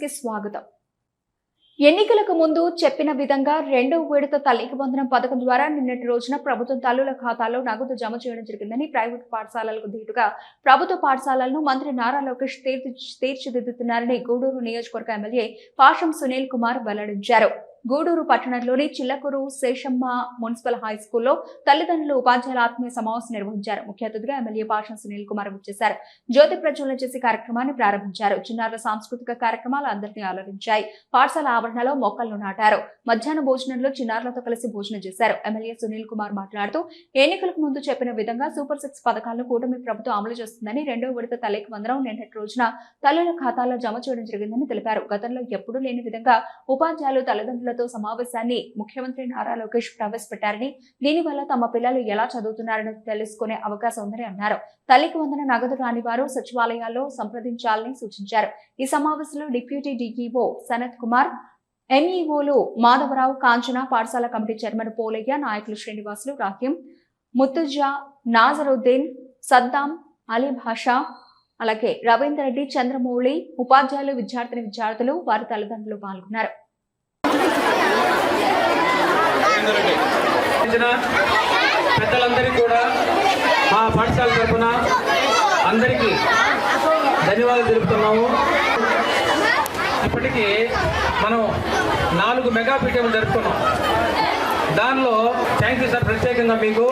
స్వాగతం. ఎన్నికలకు ముందు చెప్పిన విధంగా రెండవ విడత తల్లికి వందనం పథకం ద్వారా నిన్నటి రోజున ప్రభుత్వం తల్లుల ఖాతాలో నగదు జమ చేయడం జరిగిందని ప్రైవేటు పాఠశాలలకు ధీటుగా ప్రభుత్వ పాఠశాలలను మంత్రి నారా లోకేష్ తీర్చిదిద్దుతున్నారని గూడూరు నియోజకవర్గ ఎమ్మెల్యే పాషం సునీల్ కుమార్ వెల్లడించారు. గూడూరు పట్టణంలోని చిల్లకూరు శేషమ్మ మున్సిపల్ హై స్కూల్లో తల్లిదండ్రులు ఉపాధ్యాయుల ఆత్మీయ సమావేశం నిర్వహించారు. ముఖ్య అతిథిగా ఎమ్మెల్యే పాషం సునీల్ కుమార్ వచ్చేశారు. జ్యోతి ప్రజ్వలన చేసి కార్యక్రమాన్ని ప్రారంభించారు. చిన్నారుల సాంస్కృతిక కార్యక్రమాలు అందరినీ అలరించాయి. పాఠశాల ఆవరణలో మొక్కలను నాటారు. మధ్యాహ్న భోజనంలో చిన్నారులతో కలిసి భోజనం చేశారు. ఎమ్మెల్యే సునీల్ కుమార్ మాట్లాడుతూ ఎన్నికలకు ముందు చెప్పిన విధంగా సూపర్ 6 పథకాలను కూటమి ప్రభుత్వం అమలు చేస్తుందని, రెండో విడత తల్లికి వందనం నిన్నటి రోజున తల్లుల ఖాతాల్లో జమ చేయడం జరిగిందని తెలిపారు. గతంలో ఎప్పుడూ లేని విధంగా ఉపాధ్యాయులు తల్లిదండ్రులతో సమావేశాన్ని ముఖ్యమంత్రి నారా లోకేష్ ప్రవేశపెట్టారని, దీనివల్ల తమ పిల్లలు ఎలా చదువుతున్నారని తెలుసుకునే అవకాశం ఉందని అన్నారు. తల్లికి వందన నగదు రాని వారు సచివాలయాల్లో సంప్రదించాలని సూచించారు. ఈ సమావేశంలో డిప్యూటీ డీఈఓ సనత్ కుమార్, ఎంఈఓలు మాధవరావు, కాంచన, పాఠశాల కమిటీ చైర్మన్ పోలయ్య, నాయకులు శ్రీనివాసులు, రాహీం, ముత్తుజా, నాజరుద్దీన్, సద్దాం, అలీ భాషా, అలాగే రవీందర్ రెడ్డి, చంద్రమౌళి, ఉపాధ్యాయులు, విద్యార్థులు, వారి తల్లిదండ్రులు పాల్గొన్నారు. పెద్దలందరికీ కూడా మా పాఠశాల తరఫున అందరికీ ధన్యవాదాలు తెలుపుతున్నాము. ఇప్పటికీ మనం 4 మెగా పీటీఎంలు జరుపుకున్నాం. దానిలో థ్యాంక్ యూ సార్, ప్రత్యేకంగా మీకు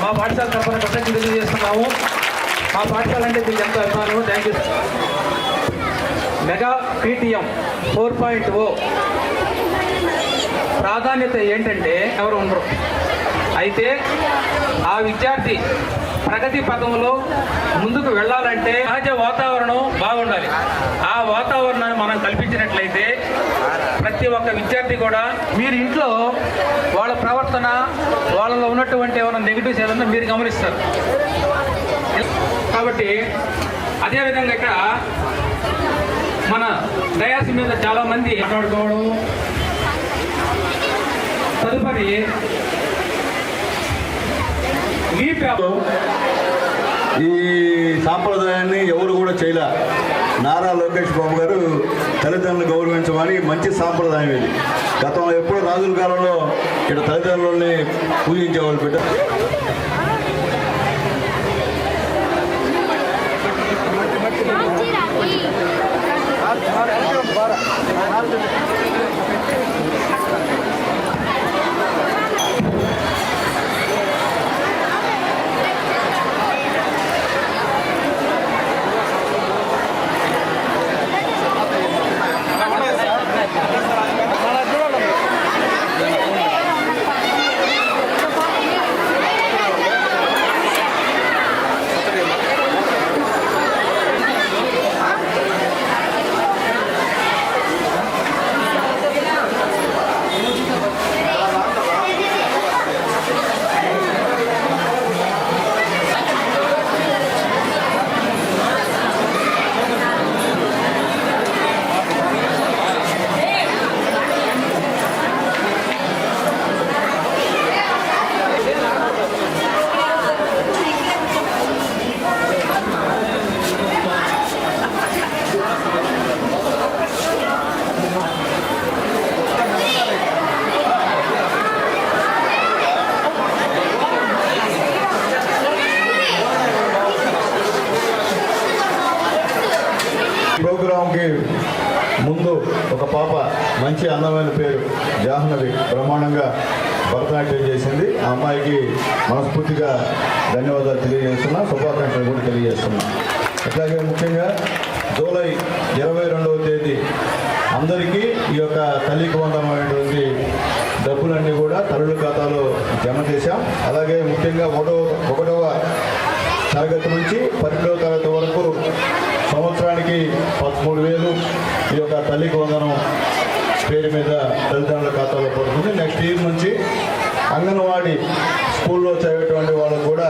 మా పాఠశాల తరఫున కృతజ్ఞతలు తెలియజేస్తున్నాము. మా పాఠశాల అంటే మీకు ఎంతో అభిమానం. Thank you sir. Mega PTM 4.0 ప్రాధాన్యత ఏంటంటే ఎవరు ఉండరు. అయితే ఆ విద్యార్థి ప్రగతి పథంలో ముందుకు వెళ్ళాలంటే సహజ వాతావరణం బాగుండాలి. ఆ వాతావరణాన్ని మనం కల్పించినట్లయితే ప్రతి ఒక్క విద్యార్థి కూడా, మీరు ఇంట్లో వాళ్ళ ప్రవర్తన, వాళ్ళలో ఉన్నటువంటి ఏమైనా నెగిటివ్స్ ఏదన్నా మీరు గమనిస్తారు. కాబట్టి అదేవిధంగా ఇక్కడ మన డయాస్ మీద చాలామంది మాట్లాడుకోవడం, తదుపరి ఈ సాంప్రదాయాన్ని ఎవరు కూడా చేయలే. నారా లోకేష్ బాబు గారు తల్లిదండ్రులు గౌరవించమని మంచి సాంప్రదాయం ఇది. గతంలో ఎప్పుడో రాజుల కాలంలో ఇక్కడ తల్లిదండ్రులని పూజించేవాళ్ళు బిడ్డ. ప్రోగ్రాంకి ముందు ఒక పాప మంచి అందమైన పేరు జాహ్నవి బ్రహ్మాండంగా భరతనాట్యం చేసింది. ఆ అమ్మాయికి మనస్ఫూర్తిగా ధన్యవాదాలు తెలియజేస్తున్నా, శుభాకాంక్షలు కూడా తెలియజేస్తున్నా. అట్లాగే ముఖ్యంగా జూలై 22వ తేదీ అందరికీ ఈ యొక్క తల్లికి వందనమైనటువంటి డబ్బులన్నీ కూడా తల్లుల ఖాతాలో జమ చేశాం. అలాగే ముఖ్యంగా 1వ తరగతి నుంచి 12వ తరగతి వరకు సంవత్సరానికి 13,000 ఈ యొక్క తల్లికి వందనం పేరు మీద తల్లిదండ్రుల ఖాతాలో పడుతుంది. నెక్స్ట్ ఇయర్ నుంచి అంగన్వాడీ స్కూల్లో చదివేటువంటి వాళ్ళకు కూడా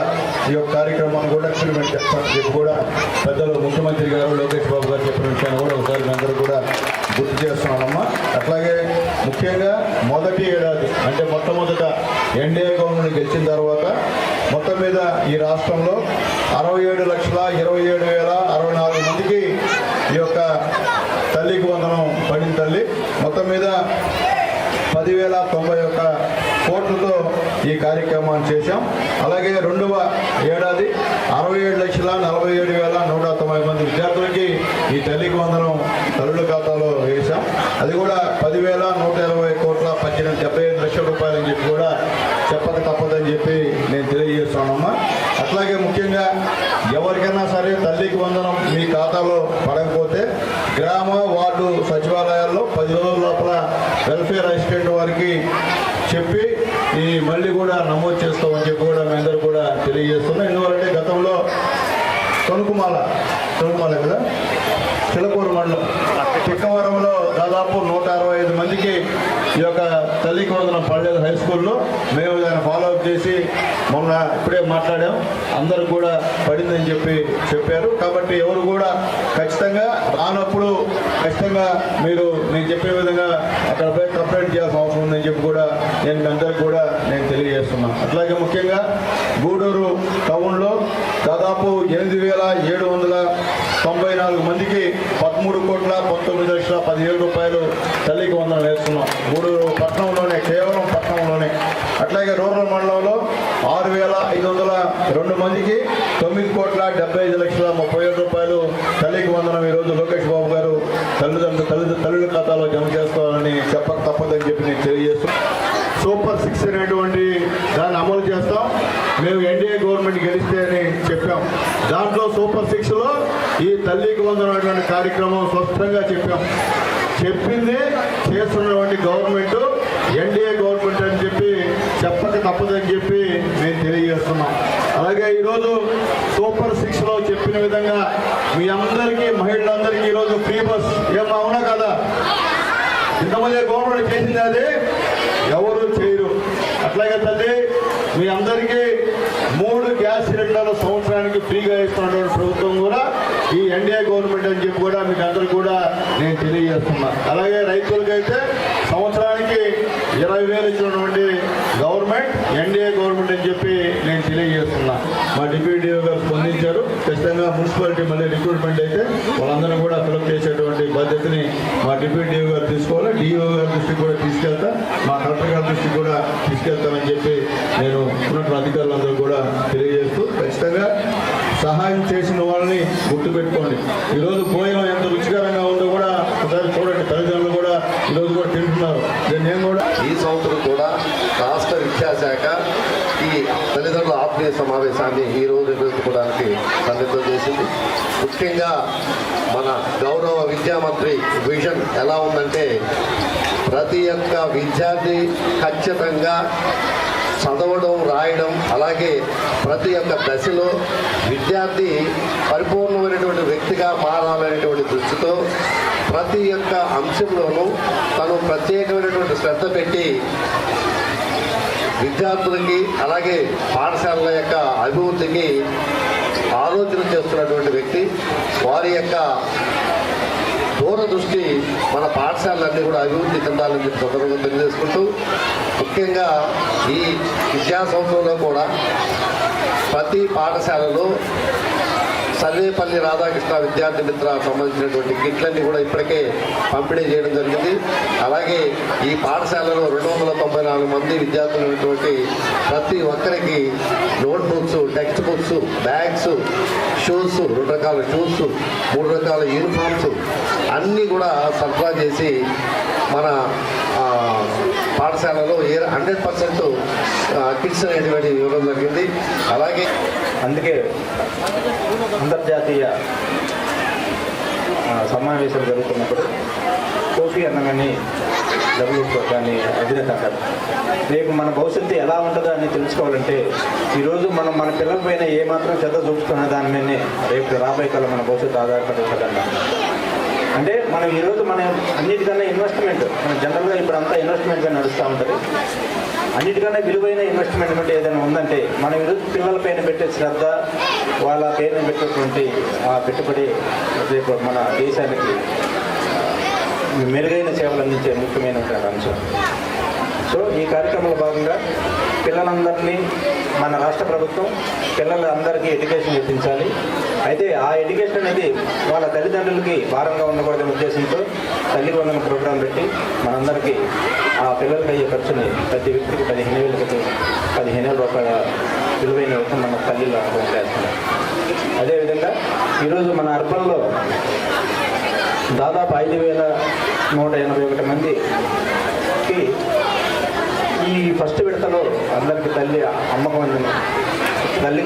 ఈ యొక్క కార్యక్రమాన్ని కూడా ఎక్స్పెరిమెంట్ చేస్తారని చెప్పి కూడా పెద్దలు ముఖ్యమంత్రి గారు లోకేష్ బాబు గారు చెప్పిన విషయాన్ని కూడా ఒకసారి అందరూ కూడా గుర్తు చేస్తున్నానమ్మా. అట్లాగే ముఖ్యంగా మొదటి ఏడాది అంటే మొట్టమొదట ఎన్డీఏ గవర్నమెంట్ గెలిచిన తర్వాత మొత్తం మీద ఈ రాష్ట్రంలో 67,27,064 మందికి ఈ యొక్క తల్లికి వందనం కార్యక్రమాన్ని చేశాం. అలాగే రెండవ ఏడాది 67,47,190 మంది విద్యార్థులకి ఈ తల్లికి వందనం తల్లుల ఖాతాలో వేశాం. అది కూడా 10,120,18,75 లక్షల రూపాయలు అని చెప్పి కూడా చెప్పక తప్పదని చెప్పి నేను తెలియజేస్తున్నానమ్మా. అట్లాగే ముఖ్యంగా ఎవరికైనా సరే తల్లికి వందనం మీ ఖాతాలో పడకపోతే గ్రామ వార్డు సచివాలయాల్లో 10 రోజుల లోపల వెల్ఫేర్ అసిస్టెంట్ వారికి చెప్పి ఈ మళ్ళీ కూడా నమోదు చేస్తామని చెప్పి కూడా మీ అందరూ కూడా తెలియజేస్తున్నాం. ఎందువల్లంటే గతంలో తణుకుమాల కదా చిలకూరు మండలం చిక్కవరంలో దాదాపు 165 మందికి ఈ యొక్క తల్లికి వందనం పడలేదు హై స్కూల్లో. మేము దాన్ని ఫాలోఅప్ చేసి మొన్న ఇప్పుడే మాట్లాడాం, అందరూ కూడా పడిందని చెప్పి చెప్పారు. కాబట్టి ఎవరు కూడా ఖచ్చితంగా రానప్పుడు ఖచ్చితంగా మీరు నేను చెప్పే విధంగా అక్కడ పోయి కంప్లైంట్ చేయాల్సిన అవసరం ఉందని చెప్పి కూడా నేను అందరికి కూడా నేను తెలియజేస్తున్నాను. అట్లాగే ముఖ్యంగా గూడూరు టౌన్లో దాదాపు 8,794 మందికి 13,19,10,000 రూపాయలు తల్లికి వందనం వేస్తున్నాం. గూడూరు పట్టణంలోనే, కేవలం పట్టణంలోనే. అట్లాగే రూరల్ మండలంలో 6,502 మందికి 9,75,30,000 రూపాయలు తల్లికి వందనం ఈరోజు లోకేష్ బాబు గారు తల్లుల ఖాతాలో జమ చేస్తామని చెప్పక తప్పదని చెప్పి నేను తెలియజేస్తున్నాను. సూపర్ 6 అనేటువంటి దాన్ని అమలు చేస్తాం. మేము ఎన్డీఏ గవర్నమెంట్ గెలిస్తే అని చెప్పాం. దాంట్లో సూపర్ 6లో ఈ తల్లికి వందనం అనేటువంటి కార్యక్రమం స్పష్టంగా చెప్పాం. చెప్పింది చేస్తున్నటువంటి గవర్నమెంట్ ఎన్డీఏ గవర్నమెంట్ అని చెప్పి చెప్పక తప్పదని చెప్పి మేము తెలియజేస్తున్నాం. అలాగే ఈరోజు సూపర్ 6లో చెప్పిన విధంగా మీ అందరికీ, మహిళలందరికీ ఈరోజు ఫ్రీ బస్ ఏం అవునా కదా? ఇంతమంది గవర్నమెంట్ చేసింది అది ఎవరు చేయరు. అట్లాగే తల్లి మీ అందరికీ 3 గ్యాస్ సిలిండర్లు సంవత్సరానికి ఫ్రీగా ఇస్తున్నటువంటి ప్రభుత్వం కూడా ఈ ఎన్డీఏ గవర్నమెంట్ అని చెప్పి కూడా మీకు అందరూ కూడా నేను తెలియజేస్తున్నా. అలాగే రైతులకైతే సంవత్సరానికి 20,000 ఇచ్చినటువంటి గవర్నమెంట్ ఎన్డీఏ గవర్నమెంట్ అని చెప్పి నేను తెలియజేస్తున్నా. మా డిప్యూటీ డిఓ గారు స్పందించారు. ఖచ్చితంగా మున్సిపాలిటీ మళ్ళీ రిక్రూట్మెంట్ అయితే వాళ్ళందరూ కూడా ఫిలప్ చేసేటువంటి బాధ్యతని మా డిప్యూటీ డిఓ గారు తీసుకోవాలి. డిఓ గారి దృష్టికి కూడా తీసుకెళ్తా, మా కలెక్టర్ గారి దృష్టికి కూడా తీసుకెళ్తామని చెప్పి నేను ఉన్నటువంటి అధికారులందరూ కూడా తెలియజేస్తూ, ఖచ్చితంగా సహాయం చేసిన వాళ్ళని గుర్తుపెట్టుకోండి. ఈరోజు భోజనం ఎంత రుచికరంగా ఉందో కూడా ఒకసారి చూడండి. తల్లిదండ్రులు కూడా ఈరోజు కూడా తింటున్నారు. నేను కూడా ఈ సంవత్సరం కూడా రాష్ట్ర విద్యాశాఖ ఈ తల్లిదండ్రుల ఆత్మీయ సమావేశాన్ని ఈ రోజు నిర్వహించుకోవడానికి సన్నిధం చేసింది. ముఖ్యంగా మన గౌరవ విద్యామంత్రి విజన్ ఎలా ఉందంటే, ప్రతి ఒక్క విద్యార్థి ఖచ్చితంగా చదవడం, రాయడం, అలాగే ప్రతి ఒక్క దశలో విద్యార్థి పరిపూర్ణమైనటువంటి వ్యక్తిగా మారాలనేటువంటి దృష్టితో ప్రతి ఒక్క అంశంలోనూ తను ప్రత్యేకమైనటువంటి శ్రద్ధ పెట్టి విద్యార్థులకి అలాగే పాఠశాలల యొక్క అభివృద్ధికి ఆలోచన చేస్తున్నటువంటి వ్యక్తి. వారి యొక్క దూరదృష్టి మన పాఠశాలలన్నీ కూడా అభివృద్ధి చెందాలని చెప్పి సందర్భంగా తెలియజేసుకుంటూ, ముఖ్యంగా ఈ విద్యా సంవత్సరంలో కూడా ప్రతి పాఠశాలలో సర్వేపల్లి రాధాకృష్ణ విద్యార్థి మిత్ర సంబంధించినటువంటి కిట్లన్నీ కూడా ఇప్పటికే పంపిణీ చేయడం జరిగింది. అలాగే ఈ పాఠశాలలో 294 మంది విద్యార్థులు ఉన్నటువంటి ప్రతి ఒక్కరికి notebooks, text books, bags, shoes, 2 రకాల షూస్, 3 రకాల యూనిఫామ్స్ అన్నీ కూడా సరఫరా చేసి మన పాఠశాలలో 100% కిట్స్ అనేటువంటి ఇవ్వడం జరిగింది. అలాగే అందుకే అంతర్జాతీయ సమావేశాలు జరుగుతున్నప్పుడు కోఫీ అన్నగాని WHO కానీ అధినేత అంటారు, రేపు మన భవిష్యత్తు ఎలా ఉంటుందో అని తెలుసుకోవాలంటే ఈరోజు మనం మన పిల్లల పైన ఏమాత్రం శ్రద్ధ చూపుతున్న దాని మీదనే రేపు రాబోయే కాలం మన భవిష్యత్తు ఆధారపడి ఉంటుందన్న. అంటే మనం ఈరోజు మన అన్నిటికన్నా ఇన్వెస్ట్మెంట్, మన జనరల్గా ఇప్పుడు అంతా ఇన్వెస్ట్మెంట్గా నడుస్తూ ఉంటుంది. అన్నిటికన్నా విలువైన ఇన్వెస్ట్మెంట్ అంటే ఏదైనా ఉందంటే మనం ఈరోజు పిల్లల పైన పెట్టే శ్రద్ధ, వాళ్ళ పైన పెట్టేటువంటి ఆ పెట్టుబడి రేపు మన దేశానికి మెరుగైన సేవలు అందించే ముఖ్యమైనటువంటి అంశం. సో ఈ కార్యక్రమంలో భాగంగా పిల్లలందరినీ మన రాష్ట్ర ప్రభుత్వం పిల్లలందరికీ ఎడ్యుకేషన్ ఇప్పించాలి. అయితే ఆ ఎడ్యుకేషన్ అనేది వాళ్ళ తల్లిదండ్రులకి భారంగా ఉండకూడదనే ఉద్దేశంతో తల్లి వందన ప్రోగ్రాం పెట్టి మనందరికీ ఆ పిల్లలకి అయ్యే ఖర్చుని ప్రతి వ్యక్తికి 15,000 రూపాయల విలువైన మన తల్లిలో అనుభవం చేస్తున్నారు. అదేవిధంగా ఈరోజు మన అర్బన్లో దాదాపు 5,181 మందికి ఈ ఫస్ట్ విడతలో అందరికీ తల్లికి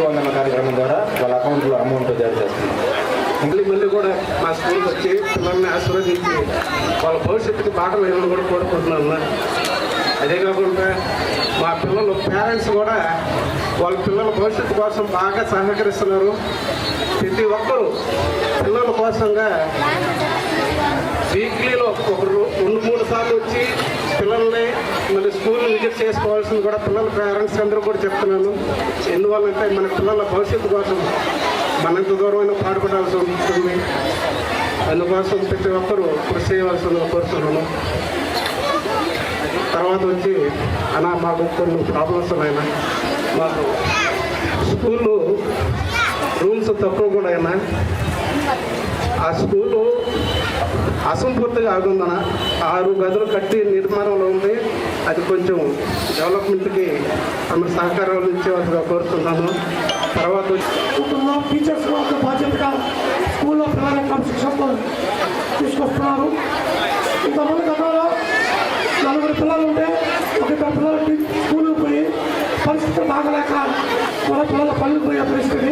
వందన కార్యక్రమం ద్వారా వాళ్ళ అకౌంట్లో అమౌంట్ జారీ చేస్తున్నారు. మళ్ళీ కూడా మా స్కూల్కి వచ్చి పిల్లల్ని ఆశీర్వదించి వాళ్ళ భవిష్యత్తుకి బాటలు వేయాలని కూడా కోరుకుంటున్నాను. అదే కాకుండా మా పిల్లలు పేరెంట్స్ కూడా వాళ్ళ పిల్లల భవిష్యత్తు కోసం బాగా సహకరిస్తున్నారు. ప్రతి ఒక్కరూ పిల్లల కోసంగా వీక్లీలో ఒక 2-3 సార్లు వచ్చి పిల్లల్ని మళ్ళీ స్కూల్ని విజిట్ చేసుకోవాల్సింది కూడా పిల్లల పేరెంట్స్ అందరూ కూడా చెప్తున్నాను. ఎందువల్లంటే మన పిల్లల భవిష్యత్తు కోసం మనంత దూరమైన పాటుపడాల్సి ఉంటుంది. అందుకోసం ప్రతి ఒక్కరూ కృషి చేయవలసిందిగా కోరుతున్నాను. తర్వాత వచ్చి మాకు కొన్ని ప్రాబ్లమ్స్ ఉన్నాయి. మాకు స్కూళ్ళు రూమ్స్ తక్కువ కూడా అయినా ఆ స్కూలు అసంపూర్తిగా ఆగుందన 6 గదులు కట్టి నిర్మాణంలో ఉంది. అది కొంచెం డెవలప్మెంట్కి అందరూ సహకారాలు ఇచ్చేవాళ్ళుగా కోరుతున్నాను. తర్వాత టీచర్స్ ఒక బాధ్యతగా స్కూల్లో పిల్లల క్రమశిక్షణతో తీసుకొస్తున్నారు. ఇంతమంది గతంలో 4 పిల్లలు ఉంటే ఒక పిల్లలకి స్కూల్కి పోయి పరిస్థితులు బాగలేక మన పిల్లల పనులు పోయే పరిస్థితి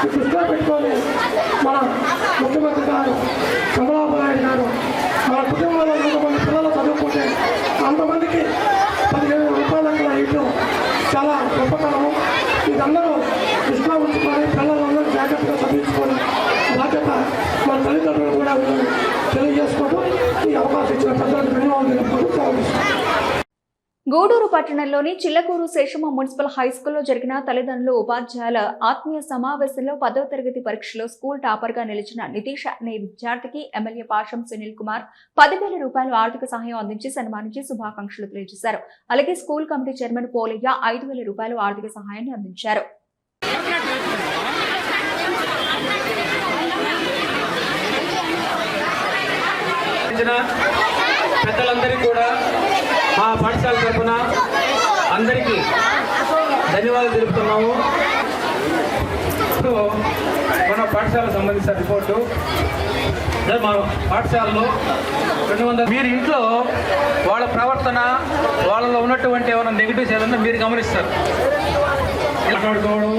దృష్టిలో పెట్టుకొని మన ముఖ్యమంత్రి గారు చంద్రబాబు నాయుడు గారు మన కుటుంబంలో 100 పిల్లలు చదువుకుంటే అంతమందికి 15,000 రూపాయల ఇటు చాలా గొప్పతనం. ఇదందరూ దృష్టిలో ఉంచుకొని పిల్లలందరూ జాగ్రత్తగా చదివించుకొని బాధ్యత మన తల్లిదండ్రులు కూడా తెలియజేసుకోవడం ఈ అవకాశం ఇచ్చిన పెద్దలకు ధన్యవాదాలు తెలుపుకుంటూ గూడూరు పట్టణంలోని చిల్లకూరు శేషమ్మ మున్సిపల్ హైస్కూల్లో జరిగిన తల్లిదండ్రులు ఉపాధ్యాయుల ఆత్మీయ సమావేశంలో 10వ తరగతి పరీక్షలో స్కూల్ టాపర్ గా నిలిచిన నితీష్ అనే విద్యార్థికి ఎమ్మెల్యే పాషం సునీల్ కుమార్ 10,000 రూపాయలు ఆర్థిక సహాయం అందించి సన్మానించి శుభాకాంక్షలు తెలియజేశారు. అలాగే స్కూల్ కమిటీ చైర్మన్ పోలయ్య 5,000 రూపాయలు ఆర్థిక సహాయాన్ని అందించారు. పెద్దలందరికీ కూడా మా పాఠశాల తరఫున అందరికీ ధన్యవాదాలు తెలుపుతున్నాము. ఇప్పుడు మన పాఠశాలకు సంబంధించిన రిపోర్టు మా పాఠశాలలో 200 మీరు ఇంట్లో వాళ్ళ ప్రవర్తన వాళ్ళలో ఉన్నటువంటి ఏమైనా నెగిటివ్స్ ఏదన్నా మీరు గమనిస్తారు. మాట్లాడుకోవడం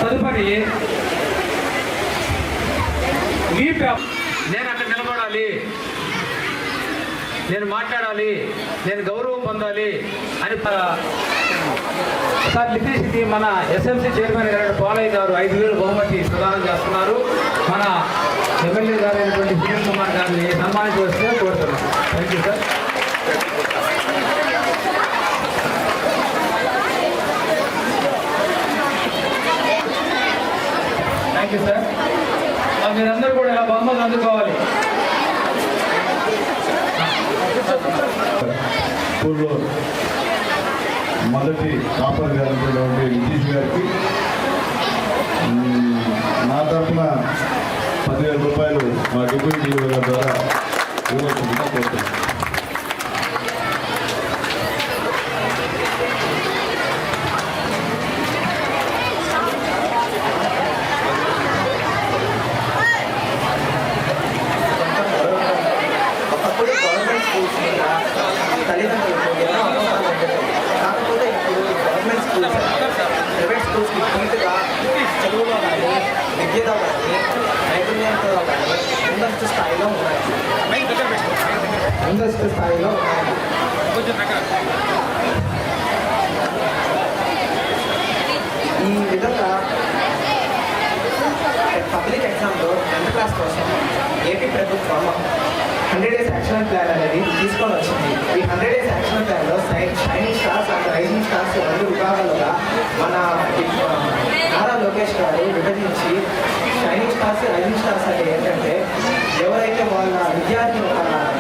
తదుపరి నేను అక్కడ నిలబడాలి, నేను మాట్లాడాలి, నేను గౌరవం పొందాలి అని సార్ లిపిసిటీ మన ఎస్ఎంసీ చైర్మన్ గారు పోలయ్య గారు 5,000 బహుమతి ప్రదానం చేస్తున్నారు. మన ఎమ్మెల్యే గారు అయినటువంటి సునీల్ కుమార్ గారిని సన్మానించవలసిందిగా కోరుతున్నాం. Thank you sir. Thank you sir. మీరందరూ కూడా ఇలా బహుమతులు అందుకోవాలి. స్కూల్లో మొదటి టాపర్ గారైనటువంటి నితీష్ గారికి నా తరఫున 10,000 రూపాయలు మా డిప్యూటీ జీవో గారి ద్వారా ఇవ్వవలసిందిగా కోరుతున్నాను. ప్రైవేట్ స్కూల్స్కి పూర్తిగా చదువులో కానీ విద్యలో కానీ నైపుణ్యంతో కానీ ముందస్తు స్థాయిలో ఉన్నాయి. ఈ విధంగా పబ్లిక్ ఎగ్జామ్లో 10th క్లాస్ కోసం ఏపీ ప్రభుత్వం 100 days యాక్షన్ ప్లాన్ అనేది తీసుకొని వచ్చింది. ఈ 100 days యాక్షన్ ప్లాన్లో shining stars and rising stars 2 విభాగాలుగా మన నారా లోకేష్ గారు విభజించి షైనింగ్ స్టార్స్ రైజింగ్ స్టార్స్ అంటే ఏంటంటే ఎవరైతే వాళ్ళ విద్యార్థులు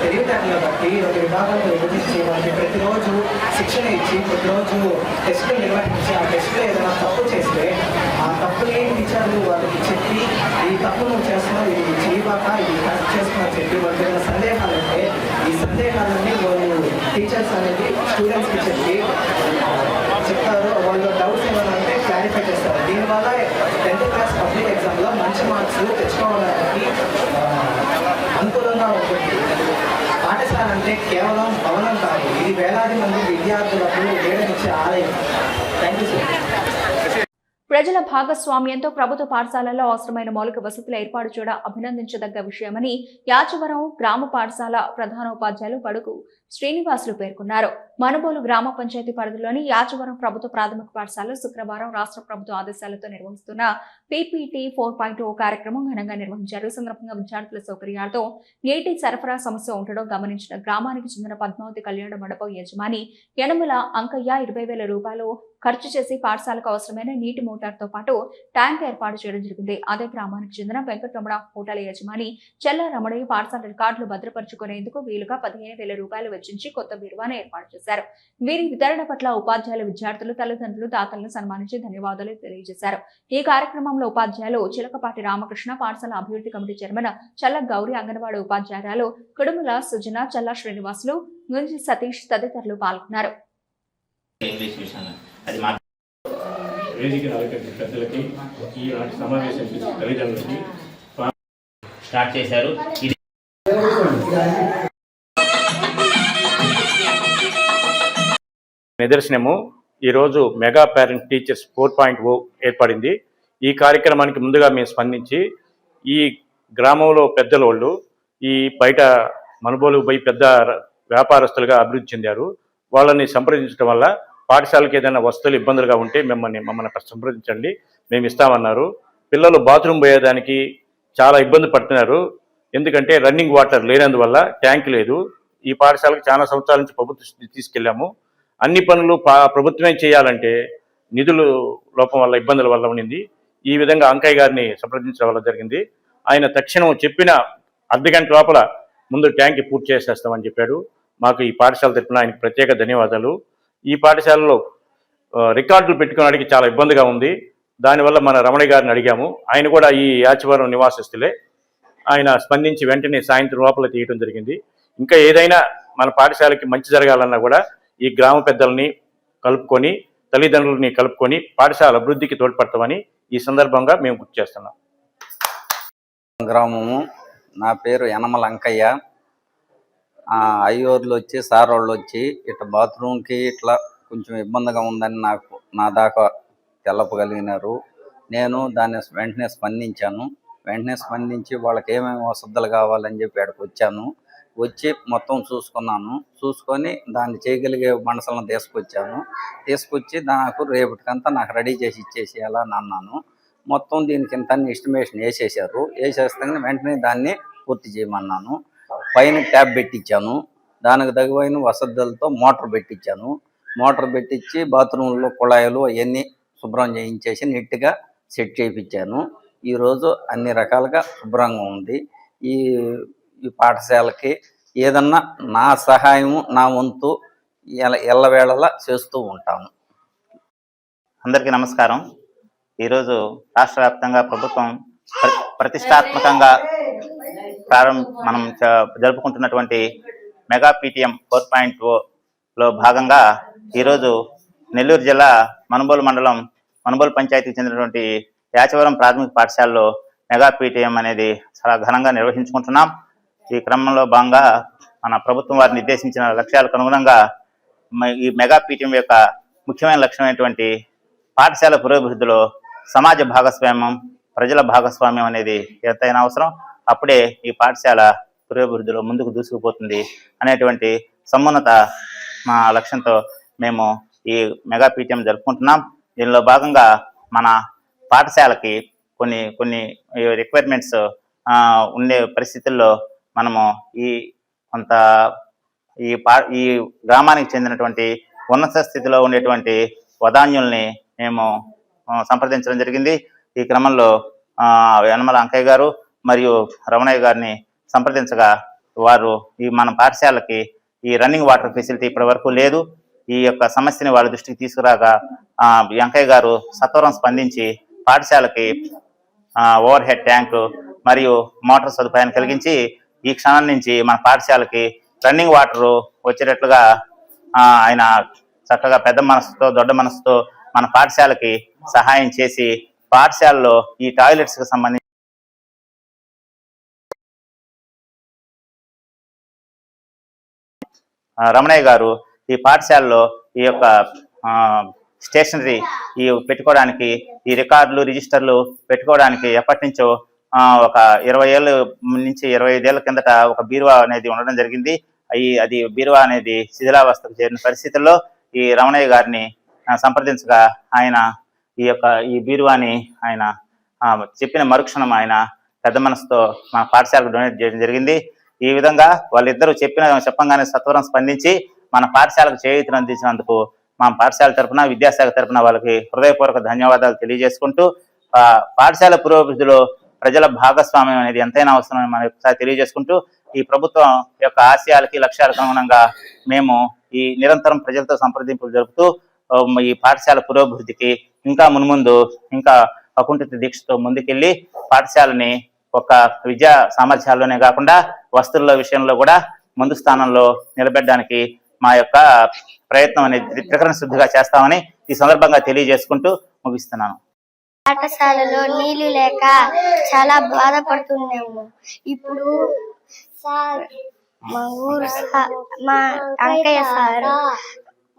తెలివితేటలు పెట్టి 2 విభాగాలుగా విభజించి మనకి ప్రతిరోజు శిక్షణ ఇచ్చి ప్రతిరోజు టెస్టులు నిర్వహించి ఆ టెస్టులో ఏదైనా తప్పు చేస్తే ఆ తప్పుని టీచర్లు వాళ్ళకి చెప్పి ఈ తప్పు నువ్వు చేస్తున్నావు, ఇది చేయబాక, ఇది కరెక్ట్ చేస్తున్నావు చెప్పి వాళ్ళకి ఏదైనా సందేహాలు ఉంటే ఈ సందేహాలన్నీ వాళ్ళు టీచర్స్ అనేది స్టూడెంట్స్కి చెప్పి చెప్తారు. వాళ్ళు డౌట్స్ ఏమైనా ఉంటే క్లారిఫై చేస్తారు. దీనివల్ల 10th క్లాస్ పబ్లిక్ ఎగ్జామ్లో మంచి మార్క్స్ తెచ్చుకోవడానికి అనుకూలంగా ఉంటుంది. పాఠశాల అంటే కేవలం భవనం కాదు, ఇది వేలాది మంది విద్యార్థులకు వేడనిచ్చే ఆలయం. Thank you sir. ప్రజల భాగస్వామ్యంతో ప్రభుత్వ పాఠశాలల్లో అవసరమైన మౌలిక వసతుల ఏర్పాటు చేయడం అభినందించదగ్గ విషయమని యాచవరం గ్రామ పాఠశాల ప్రధానోపాధ్యాయులు బడుగు శ్రీనివాసులు పేర్కొన్నారు. మనుబోలు గ్రామ పంచాయతీ పరిధిలోని యాచవరం ప్రభుత్వ ప్రాథమిక పాఠశాలలో శుక్రవారం రాష్ట్ర ప్రభుత్వ ఆదేశాలతో నిర్వహిస్తున్న పీపీటీ 4.0 కార్యక్రమం ఘనంగా నిర్వహించారు. ఈ సందర్భంగా విద్యార్థుల సౌకర్యాలతో నీటి సరఫరా సమస్య ఉండడం గమనించిన గ్రామానికి చెందిన పద్మావతి కళ్యాణ మండపం యజమాని యనమల అంకయ్య 20,000 రూపాయలు ఖర్చు చేసి పాఠశాలకు అవసరమైన నీటి మోటార్తో పాటు ట్యాంక్ ఏర్పాటు చేయడం జరిగింది. అదే గ్రామానికి చెందిన వెంకటరమణ హోటల్ యజమాని చెల్ల రమణయ్య పాఠశాల రికార్డులు భద్రపరుచుకునేందుకు వీలుగా 15,000 రూపాయలు వెచ్చించి కొత్త బీరువాను ఏర్పాటు చేశారు. వీరి వితరణ పట్ల ఉపాధ్యాయులు, విద్యార్థులు, తల్లిదండ్రులు, దాతలను సన్మానించి ధన్యవాదాలు తెలియజేశారు. ఈ కార్యక్రమంలో ఉపాధ్యాయులు చిలకపాటి రామకృష్ణ, పాఠశాల అభివృద్ధి కమిటీ చైర్మన్ చల్ల గౌరి, అంగన్వాడీ ఉపాధ్యాయురాలు కుడుముల సుజన, చల్ల శ్రీనివాసులు, గుంజి సతీష్ తదితరులు పాల్గొన్నారు. వేదిక అలంకరించిన పెద్దలకి, ఈనాటి సమావేశానికి తల్లిదండ్రులకి స్టార్ట్ చేశారు. ఇది నిదర్శనము. ఈరోజు మెగా పేరెంట్ టీచర్స్ 4.0 ఏర్పడింది. ఈ కార్యక్రమానికి ముందుగా మేము స్పందించి ఈ గ్రామంలో పెద్దల వాళ్ళు ఈ బయట మనుబోలు పోయి పెద్ద వ్యాపారస్తులుగా అభివృద్ధి చెందారు. వాళ్ళని సంప్రదించడం వల్ల పాఠశాలకు ఏదైనా వస్తువులు ఇబ్బందులుగా ఉంటే మమ్మల్ని సంప్రదించండి, మేము ఇస్తామన్నారు. పిల్లలు బాత్రూమ్ పోయేదానికి చాలా ఇబ్బంది పడుతున్నారు. ఎందుకంటే రన్నింగ్ వాటర్ లేనందువల్ల ట్యాంక్ లేదు. ఈ పాఠశాలకు చాలా సంవత్సరాల నుంచి ప్రభుత్వం తీసుకెళ్ళాము. అన్ని పనులు ప్రభుత్వమే చేయాలంటే నిధులు లోపం వల్ల, ఇబ్బందుల వల్ల ఉండింది. ఈ విధంగా అంకయ్య గారిని సంప్రదించడం వల్ల జరిగింది. ఆయన తక్షణం చెప్పిన అర్ధగంట లోపల ముందు ట్యాంక్ పూర్తి చేసేస్తామని చెప్పాడు. మాకు ఈ పాఠశాల తరపున ఆయనకు ప్రత్యేక ధన్యవాదాలు. ఈ పాఠశాలలో రికార్డులు పెట్టుకోవడానికి చాలా ఇబ్బందిగా ఉంది. దానివల్ల మన రమణయ్య గారిని అడిగాము. ఆయన కూడా ఈ యాచవరం నివాసస్తులే. ఆయన స్పందించి వెంటనే సాయంత్రం లోపల తీయడం జరిగింది. ఇంకా ఏదైనా మన పాఠశాలకి మంచి జరగాలన్నా కూడా ఈ గ్రామ పెద్దల్ని కలుపుకొని, తల్లిదండ్రులని కలుపుకొని పాఠశాల అభివృద్ధికి తోడ్పడతామని ఈ సందర్భంగా మేము గుర్తు చేస్తున్నాం. గ్రామము, నా పేరు యనమల అంకయ్య. అయ్యోర్లు వచ్చి, సార్ వాళ్ళు వచ్చి ఇట్లా బాత్రూమ్కి ఇట్లా కొంచెం ఇబ్బందిగా ఉందని నా దాకా తెలపగలిగినారు. నేను దాన్ని వెంటనే స్పందించి వాళ్ళకి ఏమేమి వసతులు కావాలని చెప్పి అక్కడికి వచ్చి మొత్తం చూసుకొని దాన్ని చేయగలిగే మనుషులను తీసుకొచ్చి నాకు రేపటికంతా నాకు రెడీ చేసి ఇచ్చేసేయాలని అన్నాను. మొత్తం దీనికి ఇంత ఎస్టిమేషన్ వేసేస్తే వెంటనే దాన్ని పూర్తి చేయమన్నాను. పైన ట్యాప్ పెట్టించాను. దానికి తగిన వసతులతో మోటార్ పెట్టించి బాత్రూంలో కుళాయిలు అవన్నీ శుభ్రం చేయించేసి నీట్గా సెట్ చేయించాను. ఈరోజు అన్ని రకాలుగా శుభ్రంగా ఉంది. ఈ పాఠశాలకి ఏదన్నా నా సహాయము, నా వంతు ఎల్లవేళలా చేస్తూ ఉంటాను. అందరికీ నమస్కారం. ఈరోజు రాష్ట్ర వ్యాప్తంగా ప్రభుత్వం ప్రతిష్టాత్మకంగా మనం జరుపుకుంటున్నటువంటి మెగా పీటీఎం 4.0లో భాగంగా ఈరోజు నెల్లూరు జిల్లా మనుబోలు మండలం మనుబోలు పంచాయతీకి చెందినటువంటి యాచవరం ప్రాథమిక పాఠశాలలో మెగా పీటీఎం అనేది చాలా ఘనంగా నిర్వహించుకుంటున్నాం. ఈ క్రమంలో భాగంగా మన ప్రభుత్వం వారు నిర్దేశించిన లక్ష్యాలకు అనుగుణంగా ఈ మెగా పీటీఎం యొక్క ముఖ్యమైన లక్ష్యమైనటువంటి పాఠశాల పురోభివృద్ధిలో సమాజ భాగస్వామ్యం, ప్రజల భాగస్వామ్యం అనేది ఎంతైనా అవసరం. అప్పుడే ఈ పాఠశాల పురోభివృద్ధిలో ముందుకు దూసుకుపోతుంది అనేటువంటి సమున్నత లక్ష్యంతో మేము ఈ మెగా పీటీఎం జరుపుకుంటున్నాం. దీనిలో భాగంగా మన పాఠశాలకి కొన్ని రిక్వైర్మెంట్స్ ఉండే పరిస్థితుల్లో మనము ఈ గ్రామానికి చెందినటువంటి ఉన్నత స్థితిలో ఉండేటువంటి వదాన్యుల్ని మేము సంప్రదించడం జరిగింది. ఈ క్రమంలో యనమల అంకయ్య గారు మరియు రమణయ్య గారిని సంప్రదించగా వారు మన పాఠశాలకి ఈ రన్నింగ్ వాటర్ ఫెసిలిటీ ఇప్పటి వరకు లేదు. ఈ యొక్క సమస్యని వాళ్ళ దృష్టికి తీసుకురాగా వెంకయ్య గారు సత్వరం స్పందించి పాఠశాలకి ఓవర్ హెడ్ ట్యాంకు మరియు మోటార్ సదుపాయాన్ని కలిగించి ఈ క్షణం నుంచి మన పాఠశాలకి రన్నింగ్ వాటర్ వచ్చేటట్లుగా ఆయన చక్కగా పెద్ద మనసుతో దొడ్డ మనసుతో మన పాఠశాలకి సహాయం చేసి పాఠశాలలో ఈ టాయిలెట్స్ కి సంబంధించి రమణయ్య గారు ఈ పాఠశాలలో ఈ యొక్క స్టేషనరీ ఈ పెట్టుకోవడానికి ఈ రికార్డులు రిజిస్టర్లు పెట్టుకోవడానికి ఎప్పటి నుంచో ఒక 20 ఏళ్ళ నుంచి 25 ఏళ్ల కిందట ఒక బీరువా అనేది ఉండడం జరిగింది. అది బీరువా అనేది శిథిలావస్థకు చేరిన పరిస్థితుల్లో ఈ రమణయ్య గారిని సంప్రదించగా ఆయన ఈ బీరువాని ఆయన చెప్పిన మరుక్షణం ఆయన పెద్ద మనసుతో మన పాఠశాలకు డొనేట్ చేయడం జరిగింది. ఈ విధంగా వాళ్ళిద్దరూ చెప్పంగానే సత్వరం స్పందించి మన పాఠశాలకు చేయూతను అందించినందుకు మా పాఠశాల తరఫున విద్యాశాఖ తరఫున వాళ్ళకి హృదయపూర్వక ధన్యవాదాలు తెలియజేసుకుంటూ పాఠశాల పురోభివృద్ధిలో ప్రజల భాగస్వామ్యం అనేది ఎంతైనా అవసరమని మనం ఒకసారి తెలియజేసుకుంటూ ఈ ప్రభుత్వం యొక్క ఆశయాలకి లక్ష్యాలకు అనుగుణంగా మేము ఈ నిరంతరం ప్రజలతో సంప్రదింపులు జరుపుతూ ఈ పాఠశాల పురోభివృద్ధికి ఇంకా మున్ముందు ఇంకా అకుంఠిత దీక్షతో ముందుకెళ్లి పాఠశాలని ఒక విద్యా సామర్థ్యాల్లోనే కాకుండా వస్తువుల విషయంలో కూడా ముందు స్థానంలో నిలబెట్టడానికి మా యొక్క ప్రయత్నం అనేది త్రికరణ శుద్ధిగా చేస్తామని ఈ సందర్భంగా తెలియజేసుకుంటూ ముగిస్తున్నాను. పాఠశాలలో నీళ్లు లేక చాలా బాధపడుతున్నాము. ఇప్పుడు సార్ మా ఊరు మా అంకయ్య సార్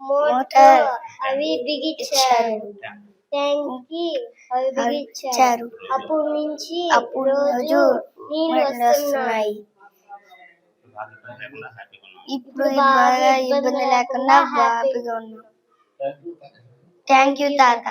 మోటార్ అవి బిగించారు, బిగించారు. అప్పుడు నుంచి రోజు నీళ్లు వస్తున్నాయి. ఇప్పుడు బాగా ఇబ్బంది లేకుండా హ్యాపీగా ఉన్నాం. థ్యాంక్ యూ తాత.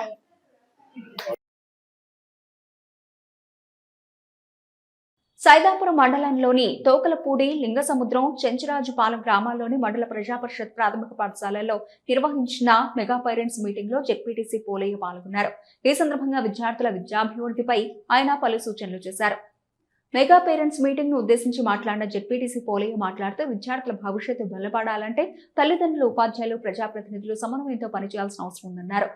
సైదాపురం మండలంలోని తోకలపూడి, లింగసముద్రం, చెంచురాజుపాలెం గ్రామాల్లోని మండల ప్రజాపరిషత్ ప్రాథమిక పాఠశాలల్లో నిర్వహించిన మెగా పేరెంట్స్ మీటింగ్ లో జెడ్పీటీసీ పోలయ్య పాల్గొన్నారు. ఈ సందర్భంగా విద్యార్థుల విద్యాభివృద్ధిపై ఆయన పలు సూచనలు చేశారు. మెగా పేరెంట్స్ మీటింగ్ ను ఉద్దేశించి మాట్లాడిన జెడ్పీటీసీ పోలయ్య మాట్లాడుతూ విద్యార్థుల భవిష్యత్తు బలపడాలంటే తల్లిదండ్రులు, ఉపాధ్యాయులు, ప్రజాప్రతినిధులు సమన్వయంతో పనిచేయాల్సిన అవసరం ఉందన్నారు.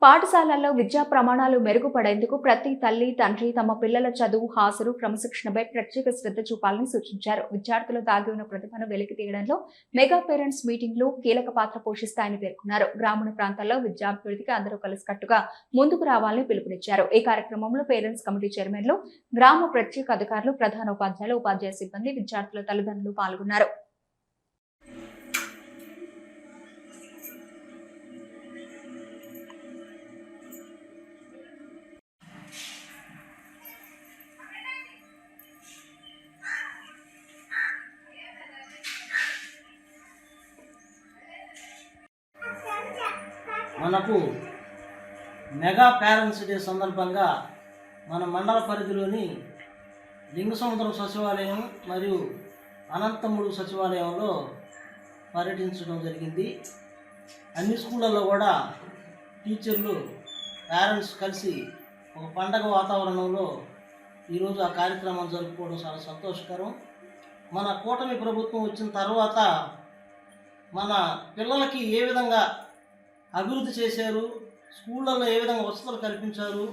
పాఠశాలల్లో విద్యా ప్రమాణాలు మెరుగుపడేందుకు ప్రతి తల్లి, తండ్రి తమ పిల్లల చదువు, హాజరు, క్రమశిక్షణపై ప్రత్యేక శ్రద్ధ చూపాలని సూచించారు. విద్యార్థులు దాగి ఉన్న ప్రతిభను వెలికి తీయడంలో మెగా పేరెంట్స్ మీటింగ్లు కీలక పాత్ర పోషిస్తాయని పేర్కొన్నారు. గ్రామీణ ప్రాంతాల్లో విద్యాభివృద్ధికి అందరూ కలిసికట్టుగా ముందుకు రావాలని పిలుపునిచ్చారు. ఈ కార్యక్రమంలో పేరెంట్స్ కమిటీ చైర్మన్లు, గ్రామ ప్రత్యేక అధికారులు, ప్రధాన ఉపాధ్యాయులు, ఉపాధ్యాయ సిబ్బంది, విద్యార్థుల తల్లిదండ్రులు పాల్గొన్నారు. మనకు మెగా పేరెంట్స్ డే సందర్భంగా మన మండల పరిధిలోని లింగసముద్రం సచివాలయం మరియు అనంతముడు సచివాలయంలో పర్యటించడం జరిగింది. అన్ని స్కూళ్ళల్లో కూడా టీచర్లు, పేరెంట్స్ కలిసి ఒక పండగ వాతావరణంలో ఈరోజు ఆ కార్యక్రమం జరుపుకోవడం చాలా సంతోషకరం. మన కూటమి ప్రభుత్వం వచ్చిన తర్వాత మన పిల్లలకి ఏ విధంగా అభివృద్ధి చేశారు, స్కూళ్ళల్లో ఏ విధంగా వసతులు కల్పించారు,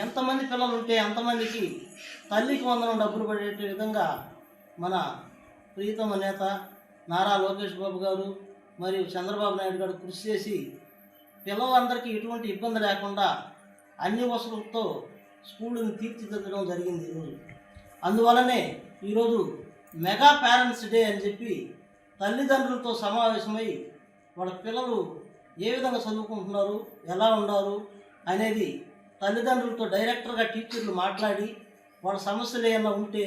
ఎంతమంది పిల్లలు ఉంటే అంతమందికి తల్లికి వందనం డబ్బులు పడే విధంగా మన ప్రియతమ నేత నారా లోకేష్ బాబు గారు మరియు చంద్రబాబు నాయుడు గారు కృషి చేసి పిల్లలందరికీ ఎటువంటి ఇబ్బంది లేకుండా అన్ని వసతులతో స్కూళ్ళని తీర్చిదిద్దడం జరిగింది ఈరోజు. అందువలనే ఈరోజు మెగా పేరెంట్స్ డే అని చెప్పి తల్లిదండ్రులతో సమావేశమై వాళ్ళ పిల్లలు ఏ విధంగా చదువుకుంటున్నారు, ఎలా ఉన్నారు అనేది తల్లిదండ్రులతో డైరెక్టర్గా టీచర్లు మాట్లాడి వాళ్ళ సమస్యలు ఏమైనా ఉంటే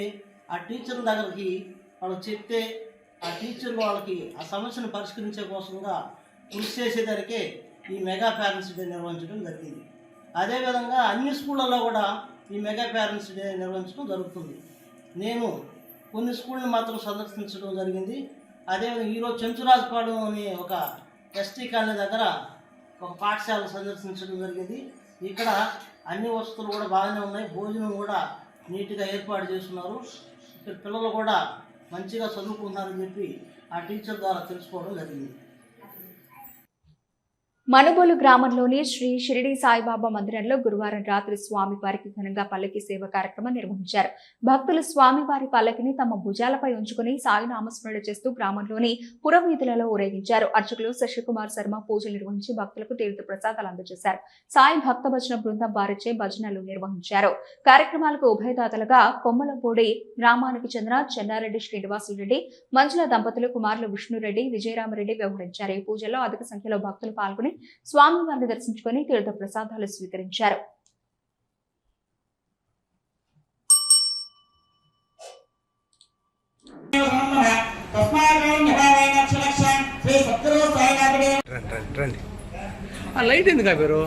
ఆ టీచర్ల దగ్గరికి వాళ్ళకి చెప్తే ఆ టీచర్లు వాళ్ళకి ఆ సమస్యను పరిష్కరించే కోసంగా కృషి చేసేదానికే ఈ మెగా పేరెంట్స్ డే నిర్వహించడం జరిగింది. అదేవిధంగా అన్ని స్కూళ్ళల్లో కూడా ఈ మెగా పేరెంట్స్ డే నిర్వహించడం జరుగుతుంది. నేను కొన్ని స్కూళ్ళని మాత్రం సందర్శించడం జరిగింది. అదేవిధంగా ఈరోజు చెంచురాజుపాలెం అనే ఒక ఎస్టీ కాలనీ దగ్గర ఒక పాఠశాల సందర్శించడం జరిగింది. ఇక్కడ అన్ని వసతులు కూడా బాగానే ఉన్నాయి, భోజనం కూడా నీట్గా ఏర్పాటు చేస్తున్నారు. ఇక్కడ పిల్లలు కూడా మంచిగా చదువుకుంటున్నారని చెప్పి ఆ టీచర్ ద్వారా తెలుసుకోవడం జరిగింది. మనుబోలు గ్రామంలోని శ్రీ షిరిడి సాయిబాబా మందిరంలో గురువారం రాత్రి స్వామివారికి ఘనంగా పల్లకి సేవ కార్యక్రమం నిర్వహించారు. భక్తులు స్వామివారి పల్లకిని తమ భుజాలపై ఉంచుకుని సాయి నామస్మరణ చేస్తూ గ్రామంలోని పురవీధులలో ఊరేగించారు. అర్చకులు శశికుమార్ శర్మ పూజలు నిర్వహించి భక్తులకు తీర్థ ప్రసాదాలు అందజేశారు. సాయి భక్త భజన బృందం వారిచే భజనలు నిర్వహించారు. కార్యక్రమాలకు ఉభయదాతలుగా కొమ్మలపూడి గ్రామానికి చెందిన చెన్నారెడ్డి శ్రీనివాసులరెడ్డి, మంజుల దంపతులు కుమారులు విష్ణురెడ్డి, విజయరామరెడ్డి వ్యవహరించారు. ఈ పూజలో అధిక సంఖ్యలో భక్తులు పాల్గొని స్వామివారిని దర్శించుకుని తీర్థ ప్రసాదాలు స్వీకరించారు. లైట్ ఎందుకు ఆపారు?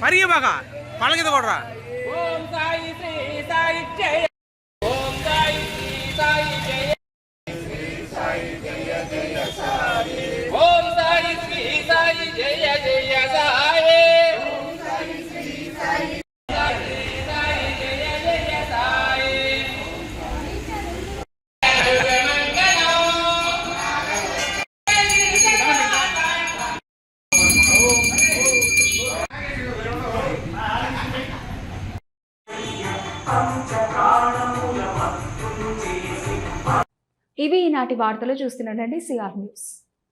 మరిగి బాగా పళ్ళకింద కూడా ఓం సాయి శ్రీ సాయి జయ ఓం సాయి శ్రీ సాయి జయ శ్రీ సాయి జయ జయ సాయి ఓం సాయి శ్రీ సాయి జయ జయ సాయి ఓం సాయి శ్రీ సాయి ఇవి ఈనాటి వార్తలు. చూస్తున్నారండి సిఆర్ న్యూస్.